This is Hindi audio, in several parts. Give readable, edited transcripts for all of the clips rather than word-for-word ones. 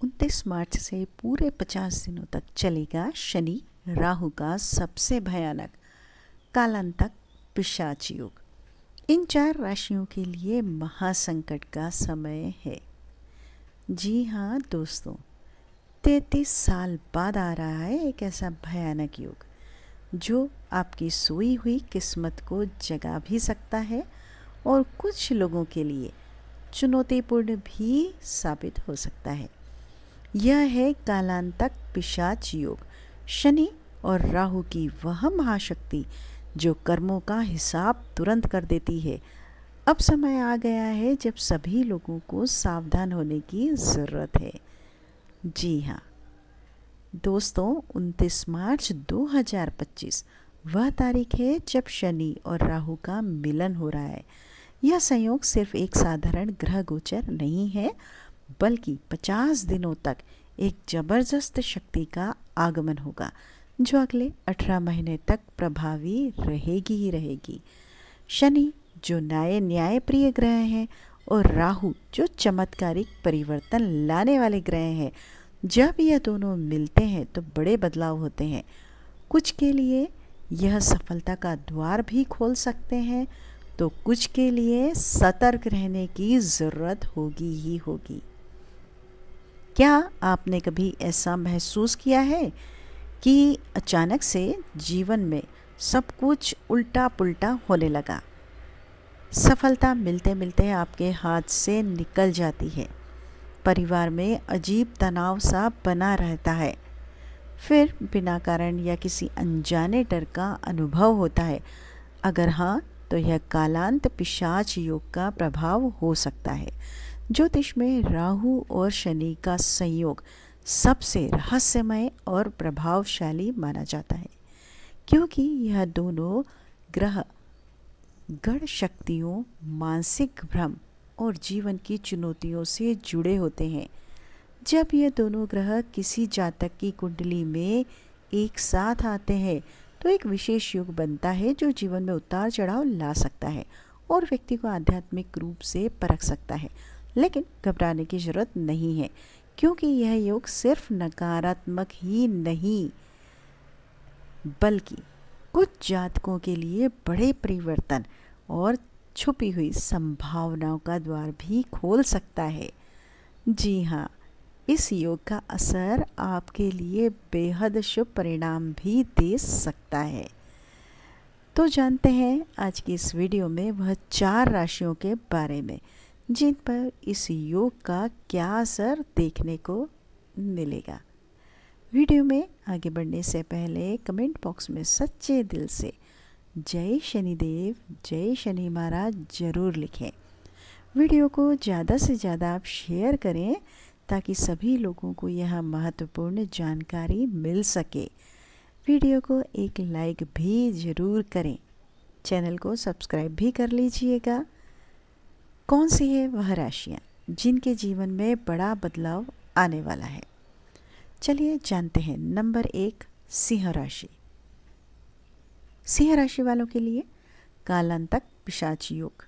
29 मार्च से पूरे 50 दिनों तक चलेगा शनि राहु का सबसे भयानक कालांतक पिशाच योग। इन 4 राशियों के लिए महासंकट का समय है। जी हाँ दोस्तों, 33 साल बाद आ रहा है एक ऐसा भयानक योग जो आपकी सोई हुई किस्मत को जगा भी सकता है और कुछ लोगों के लिए चुनौतीपूर्ण भी साबित हो सकता है। यह है कालांतक पिशाच योग, शनि और राहु की वह महाशक्ति जो कर्मों का हिसाब तुरंत कर देती है। अब समय आ गया है जब सभी लोगों को सावधान होने की ज़रूरत है। जी हाँ दोस्तों, 29 मार्च 2025 वह तारीख है जब शनि और राहु का मिलन हो रहा है। यह संयोग सिर्फ एक साधारण ग्रह गोचर नहीं है, बल्कि 50 दिनों तक एक जबरदस्त शक्ति का आगमन होगा जो अगले 18 महीने तक प्रभावी रहेगी ही रहेगी। शनि जो न्याय प्रिय ग्रह हैं और राहु जो चमत्कारिक परिवर्तन लाने वाले ग्रह हैं, जब यह दोनों मिलते हैं तो बड़े बदलाव होते हैं। कुछ के लिए यह सफलता का द्वार भी खोल सकते हैं तो कुछ के लिए सतर्क रहने की ज़रूरत होगी ही होगी। क्या आपने कभी ऐसा महसूस किया है कि अचानक से जीवन में सब कुछ उल्टा पुल्टा होने लगा? सफलता मिलते मिलते आपके हाथ से निकल जाती है, परिवार में अजीब तनाव सा बना रहता है, फिर बिना कारण या किसी अनजाने डर का अनुभव होता है। अगर हाँ, तो यह कालांत पिशाच योग का प्रभाव हो सकता है। ज्योतिष में राहु और शनि का संयोग सबसे रहस्यमय और प्रभावशाली माना जाता है, क्योंकि यह दोनों ग्रह गढ़ शक्तियों, मानसिक भ्रम और जीवन की चुनौतियों से जुड़े होते हैं। जब ये दोनों ग्रह किसी जातक की कुंडली में एक साथ आते हैं तो एक विशेष योग बनता है जो जीवन में उतार चढ़ाव ला सकता है और व्यक्ति को आध्यात्मिक रूप से परख सकता है। लेकिन घबराने की जरूरत नहीं है, क्योंकि यह योग सिर्फ नकारात्मक ही नहीं, बल्कि कुछ जातकों के लिए बड़े परिवर्तन और छुपी हुई संभावनाओं का द्वार भी खोल सकता है। जी हाँ, इस योग का असर आपके लिए बेहद शुभ परिणाम भी दे सकता है। तो जानते हैं आज की इस वीडियो में वह 4 राशियों के बारे में जिन पर इस योग का क्या असर देखने को मिलेगा। वीडियो में आगे बढ़ने से पहले कमेंट बॉक्स में सच्चे दिल से जय शनिदेव, जय शनि महाराज जरूर लिखें। वीडियो को ज़्यादा से ज़्यादा आप शेयर करें ताकि सभी लोगों को यह महत्वपूर्ण जानकारी मिल सके। वीडियो को एक लाइक भी ज़रूर करें, चैनल को सब्सक्राइब भी कर लीजिएगा। कौन सी है वह राशियाँ जिनके जीवन में बड़ा बदलाव आने वाला है? चलिए जानते हैं। नंबर 1, सिंह राशि। सिंह राशि वालों के लिए कालांतक पिशाच योग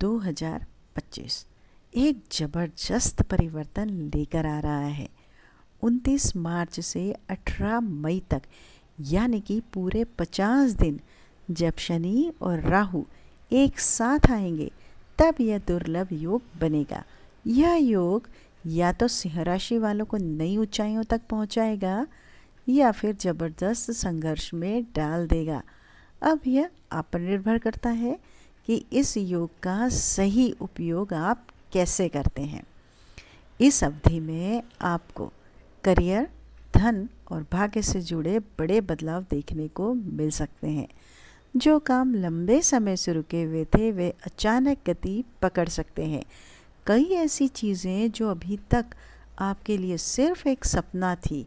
2025 एक जबरदस्त परिवर्तन लेकर आ रहा है। 29 मार्च से 18 मई तक, यानी कि पूरे 50 दिन जब शनि और राहु एक साथ आएंगे, तब यह दुर्लभ योग बनेगा। यह योग या तो सिंह राशि वालों को नई ऊंचाइयों तक पहुंचाएगा या फिर जबरदस्त संघर्ष में डाल देगा। अब यह आप पर निर्भर करता है कि इस योग का सही उपयोग आप कैसे करते हैं। इस अवधि में आपको करियर, धन और भाग्य से जुड़े बड़े बदलाव देखने को मिल सकते हैं। जो काम लंबे समय से रुके हुए थे वे अचानक गति पकड़ सकते हैं। कई ऐसी चीज़ें जो अभी तक आपके लिए सिर्फ एक सपना थी,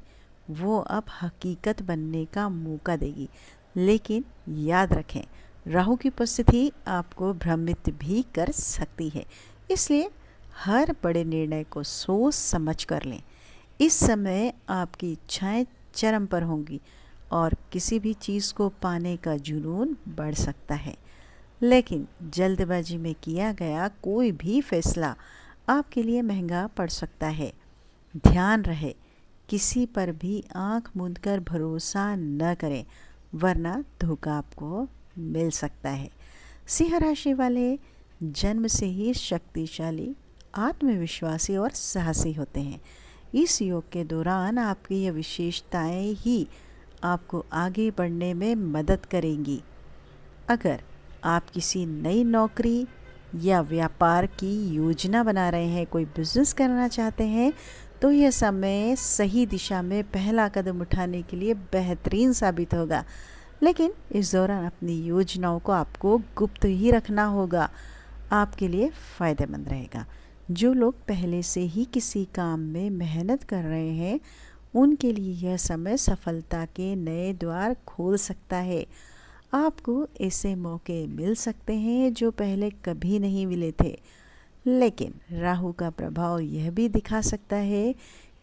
वो अब हकीकत बनने का मौका देगी। लेकिन याद रखें, राहु की उपस्थिति आपको भ्रमित भी कर सकती है, इसलिए हर बड़े निर्णय को सोच समझ कर लें। इस समय आपकी इच्छाएं चरम पर होंगी और किसी भी चीज़ को पाने का जुनून बढ़ सकता है। लेकिन जल्दबाजी में किया गया कोई भी फैसला आपके लिए महंगा पड़ सकता है। ध्यान रहे, किसी पर भी आंख मूंदकर भरोसा न करें, वरना धोखा आपको मिल सकता है। सिंह राशि वाले जन्म से ही शक्तिशाली, आत्मविश्वासी और साहसी होते हैं। इस योग के दौरान आपकी ये विशेषताएं ही आपको आगे बढ़ने में मदद करेंगी। अगर आप किसी नई नौकरी या व्यापार की योजना बना रहे हैं, कोई बिजनेस करना चाहते हैं, तो यह समय सही दिशा में पहला कदम उठाने के लिए बेहतरीन साबित होगा। लेकिन इस दौरान अपनी योजनाओं को आपको गुप्त ही रखना होगा, आपके लिए फ़ायदेमंद रहेगा। जो लोग पहले से ही किसी काम में मेहनत कर रहे हैं, उनके लिए यह समय सफलता के नए द्वार खोल सकता है। आपको ऐसे मौके मिल सकते हैं जो पहले कभी नहीं मिले थे। लेकिन राहु का प्रभाव यह भी दिखा सकता है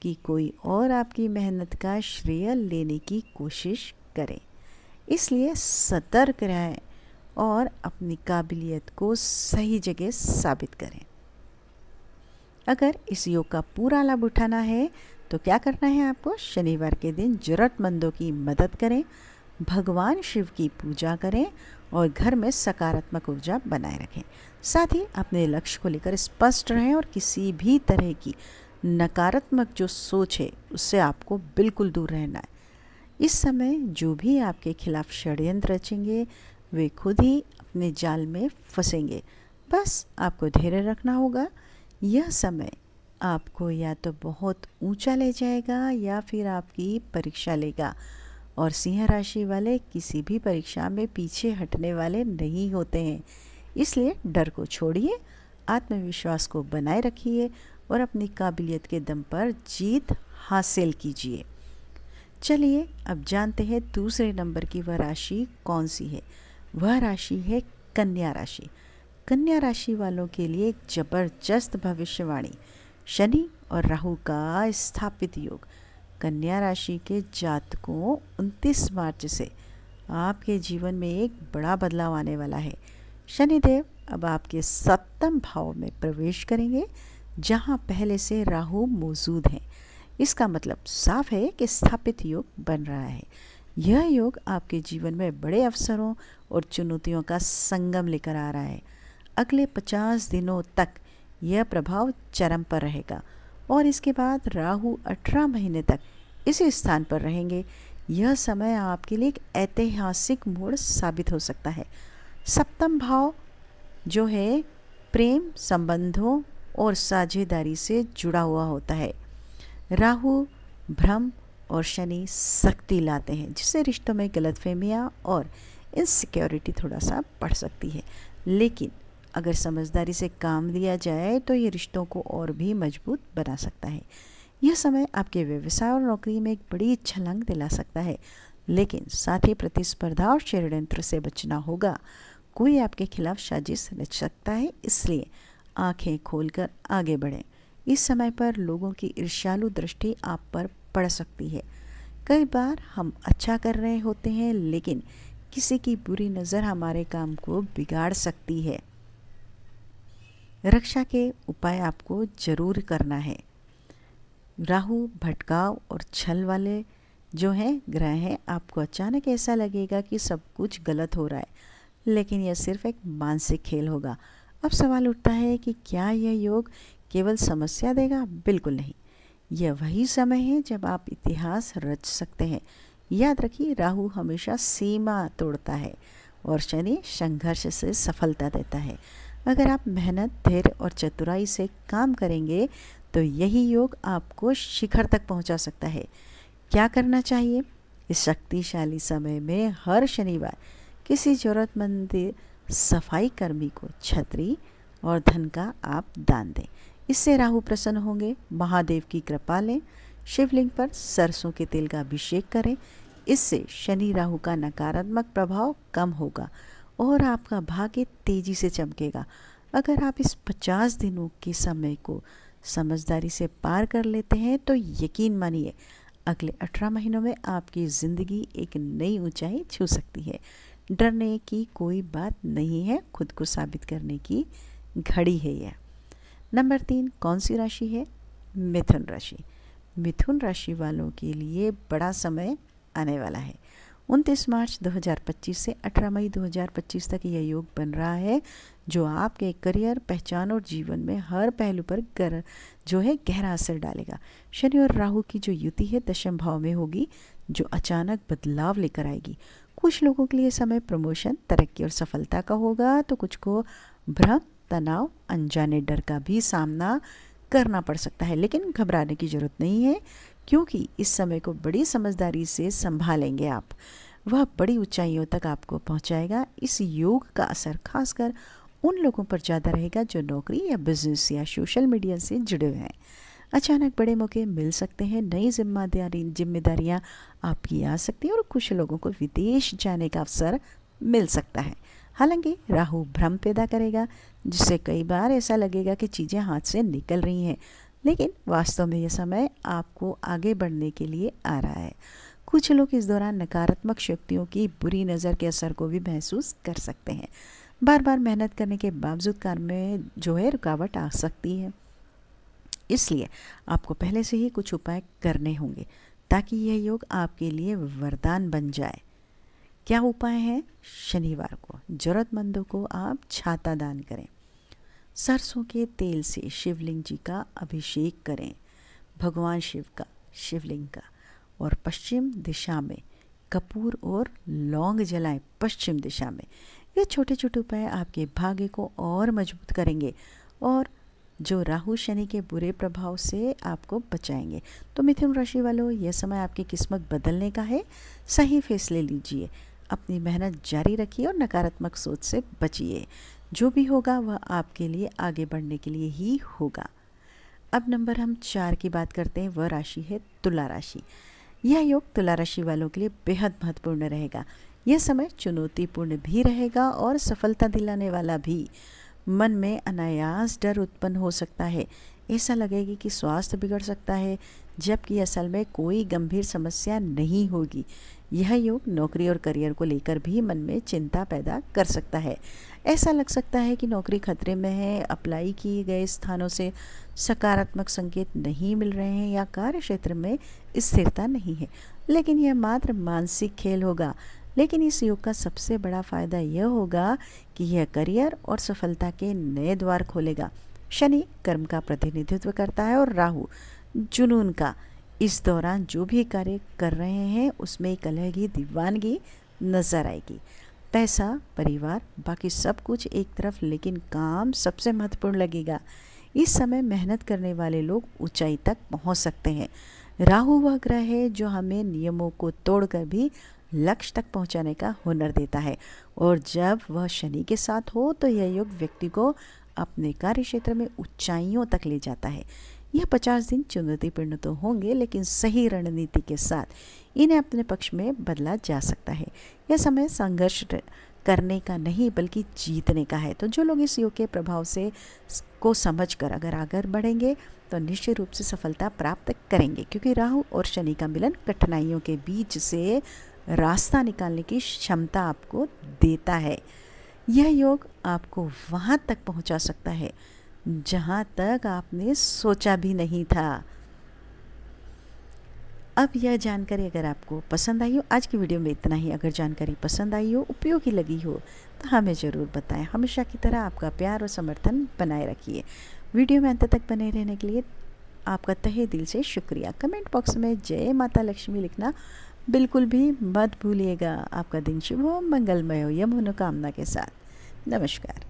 कि कोई और आपकी मेहनत का श्रेय लेने की कोशिश करे। इसलिए सतर्क रहें और अपनी काबिलियत को सही जगह साबित करें। अगर इस योग का पूरा लाभ उठाना है तो क्या करना है आपको? शनिवार के दिन ज़रूरतमंदों की मदद करें, भगवान शिव की पूजा करें और घर में सकारात्मक ऊर्जा बनाए रखें। साथ ही अपने लक्ष्य को लेकर स्पष्ट रहें और किसी भी तरह की नकारात्मक जो सोच है उससे आपको बिल्कुल दूर रहना है। इस समय जो भी आपके खिलाफ षड्यंत्र रचेंगे वे खुद ही अपने जाल में फंसेंगे। बस आपको धैर्य रखना होगा। यह समय आपको या तो बहुत ऊंचा ले जाएगा या फिर आपकी परीक्षा लेगा। और सिंह राशि वाले किसी भी परीक्षा में पीछे हटने वाले नहीं होते हैं। इसलिए डर को छोड़िए, आत्मविश्वास को बनाए रखिए और अपनी काबिलियत के दम पर जीत हासिल कीजिए। चलिए अब जानते हैं दूसरे नंबर की वह राशि कौन सी है। वह राशि है कन्या राशि। कन्या राशि वालों के लिए एक जबरदस्त भविष्यवाणी, शनि और राहु का स्थापित योग। कन्या राशि के जातकों 29 मार्च से आपके जीवन में एक बड़ा बदलाव आने वाला है। शनिदेव अब आपके 7वें भाव में प्रवेश करेंगे, जहां पहले से राहु मौजूद हैं। इसका मतलब साफ है कि स्थापित योग बन रहा है। यह योग आपके जीवन में बड़े अवसरों और चुनौतियों का संगम लेकर आ रहा है। अगले 50 दिनों तक यह प्रभाव चरम पर रहेगा और इसके बाद राहु 18 महीने तक इसी स्थान पर रहेंगे। यह समय आपके लिए एक ऐतिहासिक मोड़ साबित हो सकता है। 7वां भाव जो है प्रेम संबंधों और साझेदारी से जुड़ा हुआ होता है। राहु भ्रम और शनि शक्ति लाते हैं, जिससे रिश्तों में गलतफहमियां और इनसिक्योरिटी थोड़ा सा बढ़ सकती है। लेकिन अगर समझदारी से काम लिया जाए तो ये रिश्तों को और भी मजबूत बना सकता है। यह समय आपके व्यवसाय और नौकरी में एक बड़ी छलांग दिला सकता है, लेकिन साथ ही प्रतिस्पर्धा और षड्यंत्र से बचना होगा। कोई आपके खिलाफ साजिश रच सकता है, इसलिए आंखें खोलकर आगे बढ़ें। इस समय पर लोगों की ईर्ष्यालु दृष्टि आप पर पड़ सकती है। कई बार हम अच्छा कर रहे होते हैं, लेकिन किसी की बुरी नज़र हमारे काम को बिगाड़ सकती है। रक्षा के उपाय आपको जरूर करना है। राहु भटकाव और छल वाले जो हैं ग्रह हैं, आपको अचानक ऐसा लगेगा कि सब कुछ गलत हो रहा है, लेकिन यह सिर्फ एक मानसिक खेल होगा। अब सवाल उठता है कि क्या यह योग केवल समस्या देगा? बिल्कुल नहीं। यह वही समय है जब आप इतिहास रच सकते हैं। याद रखिए, राहु हमेशा सीमा तोड़ता है और शनि संघर्ष से सफलता देता है। अगर आप मेहनत, धैर्य और चतुराई से काम करेंगे तो यही योग आपको शिखर तक पहुंचा सकता है। क्या करना चाहिए? इस शक्तिशाली समय में हर शनिवार किसी जरूरतमंद सफाई कर्मी को छतरी और धन का आप दान दें। इससे राहु प्रसन्न होंगे। महादेव की कृपा लें। शिवलिंग पर सरसों के तेल का अभिषेक करें। इससे शनि राहु का नकारात्मक प्रभाव कम होगा और आपका भाग्य तेजी से चमकेगा। अगर आप इस 50 दिनों के समय को समझदारी से पार कर लेते हैं तो यकीन मानिए अगले 18 महीनों में आपकी ज़िंदगी एक नई ऊंचाई छू सकती है। डरने की कोई बात नहीं है, खुद को साबित करने की घड़ी है यह। नंबर 3 कौन सी राशि है? मिथुन राशि। मिथुन राशि वालों के लिए बड़ा समय आने वाला है। 29 मार्च 2025 से 18 मई 2025 तक यह योग बन रहा है, जो आपके करियर, पहचान और जीवन में हर पहलू पर गहरा असर डालेगा। शनि और राहु की जो युति है दशम भाव में होगी, जो अचानक बदलाव लेकर आएगी। कुछ लोगों के लिए समय प्रमोशन, तरक्की और सफलता का होगा, तो कुछ को भ्रम, तनाव, अनजाने डर का भी सामना करना पड़ सकता है। लेकिन घबराने की जरूरत नहीं है, क्योंकि इस समय को बड़ी समझदारी से संभालेंगे आप, वह बड़ी ऊंचाइयों तक आपको पहुंचाएगा। इस योग का असर खासकर उन लोगों पर ज़्यादा रहेगा जो नौकरी या बिजनेस या सोशल मीडिया से जुड़े हुए हैं। अचानक बड़े मौके मिल सकते हैं, नई जिम्मेदारियां आपकी आ सकती हैं और कुछ लोगों को विदेश जाने का अवसर मिल सकता है। हालांकि राहु भ्रम पैदा करेगा, जिससे कई बार ऐसा लगेगा कि चीज़ें हाथ से निकल रही हैं, लेकिन वास्तव में यह समय आपको आगे बढ़ने के लिए आ रहा है। कुछ लोग इस दौरान नकारात्मक शक्तियों की बुरी नज़र के असर को भी महसूस कर सकते हैं। बार बार मेहनत करने के बावजूद कार्य में जो है रुकावट आ सकती है, इसलिए आपको पहले से ही कुछ उपाय करने होंगे ताकि यह योग आपके लिए वरदान बन जाए। क्या उपाय है? शनिवार को जरूरतमंदों को आप छाता दान करें, सरसों के तेल से शिवलिंग जी का अभिषेक करें, भगवान शिव का, शिवलिंग का, और पश्चिम दिशा में कपूर और लौंग जलाएं। पश्चिम दिशा में ये छोटे छोटे उपाय आपके भाग्य को और मजबूत करेंगे और जो राहु शनि के बुरे प्रभाव से आपको बचाएंगे। तो मिथुन राशि वालों, यह समय आपकी किस्मत बदलने का है। सही फैसले लीजिए, अपनी मेहनत जारी रखिए और नकारात्मक सोच से बचिए। जो भी होगा वह आपके लिए आगे बढ़ने के लिए ही होगा। अब नंबर हम 4 की बात करते हैं, वह राशि है तुला राशि। यह योग तुला राशि वालों के लिए बेहद महत्वपूर्ण रहेगा। यह समय चुनौतीपूर्ण भी रहेगा और सफलता दिलाने वाला भी। मन में अनायास डर उत्पन्न हो सकता है, ऐसा लगेगा कि स्वास्थ्य बिगड़ सकता है, जबकि असल में कोई गंभीर समस्या नहीं होगी। यह योग नौकरी और करियर को लेकर भी मन में चिंता पैदा कर सकता है। ऐसा लग सकता है कि नौकरी खतरे में है, अप्लाई किए गए स्थानों से सकारात्मक संकेत नहीं मिल रहे हैं या कार्य क्षेत्र में स्थिरता नहीं है। लेकिन यह मात्र मानसिक खेल होगा। लेकिन इस योग का सबसे बड़ा फायदा यह होगा कि यह करियर और सफलता के नए द्वार खोलेगा। शनि कर्म का प्रतिनिधित्व करता है और राहु जुनून का। इस दौरान जो भी कार्य कर रहे हैं उसमें एक अलग ही दीवानगी नजर आएगी। पैसा, परिवार, बाकी सब कुछ एक तरफ, लेकिन काम सबसे महत्वपूर्ण लगेगा। इस समय मेहनत करने वाले लोग ऊंचाई तक पहुंच सकते हैं। राहु वह ग्रह है जो हमें नियमों को तोड़कर भी लक्ष्य तक पहुंचाने का हुनर देता है, और जब वह शनि के साथ हो तो यह योग व्यक्ति को अपने कार्य क्षेत्र में ऊंचाइयों तक ले जाता है। यह 50 दिन चुनौतीपूर्ण तो होंगे, लेकिन सही रणनीति के साथ इन्हें अपने पक्ष में बदला जा सकता है। यह समय संघर्ष करने का नहीं बल्कि जीतने का है। तो जो लोग इस योग के प्रभाव से को समझकर अगर आगे बढ़ेंगे तो निश्चित रूप से सफलता प्राप्त करेंगे, क्योंकि राहु और शनि का मिलन कठिनाइयों के बीच से रास्ता निकालने की क्षमता आपको देता है। यह योग आपको वहाँ तक पहुँचा सकता है जहाँ तक आपने सोचा भी नहीं था। अब यह जानकारी अगर आपको पसंद आई हो, आज की वीडियो में इतना ही। अगर जानकारी पसंद आई हो, उपयोगी लगी हो, तो हमें ज़रूर बताएं। हमेशा की तरह आपका प्यार और समर्थन बनाए रखिए। वीडियो में अंत तक बने रहने के लिए आपका तहे दिल से शुक्रिया। कमेंट बॉक्स में जय माता लक्ष्मी लिखना बिल्कुल भी मत भूलिएगा। आपका दिन शुभ हो, मंगलमय हो, यह मनोकामना के साथ। नमस्कार।